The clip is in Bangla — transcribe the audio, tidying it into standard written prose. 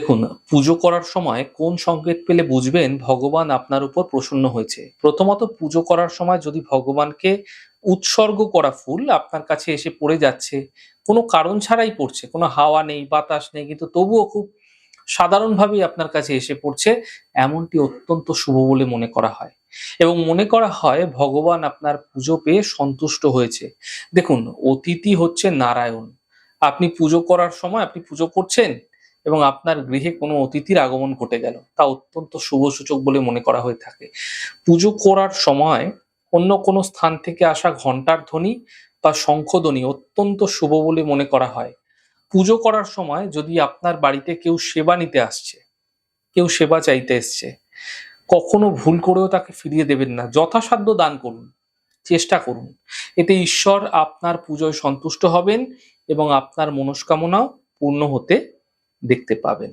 দেখুন, পুজো করার সময় কোন সংকেত পেলে বুঝবেন ভগবান আপনার উপর প্রসন্ন হয়েছে? প্রথমত পুজো করার সময় যদি ভগবানকে উৎসর্গ করা ফুল আপনার কাছে এসে পড়ে যাচ্ছে, কোনো কারণ ছাড়াই পড়ছে, কোনো হাওয়া নেই, বাতাস নেই কিন্তু তবুও খুব সাধারণভাবেই আপনার কাছে এসে পড়ছে, এমনটি অত্যন্ত শুভ বলে মনে করা হয়। এবং মনে করা হয় ভগবান আপনার পুজো পেয়ে সন্তুষ্ট হয়েছে। দেখুন, অতিথি হচ্ছে নারায়ণ। আপনি পুজো করার সময় আপনি পুজো করছেন এবং আপনার গৃহে কোনো অতিথির আগমন ঘটে গেল। তা অত্যন্ত শুভ সূচক বলে মনে করা হয়ে থাকে। পুজো করার সময় অন্য কোনো স্থান থেকে আসা ঘণ্টার ধ্বনি বা শঙ্খধ্বনি অত্যন্ত শুভ বলে মনে করা হয়। পুজো করার সময় যদি আপনার বাড়িতে কেউ সেবা নিতে আসছে, কেউ সেবা চাইতে এসছে, কখনো ভুল করেও তাকে ফিরিয়ে দেবেন না। যথাসাধ্য দান করুন, চেষ্টা করুন। এতে ঈশ্বর আপনার পুজোয় সন্তুষ্ট হবেন এবং আপনার মনস্কামনাও পূর্ণ হতে দেখতে পাবেন।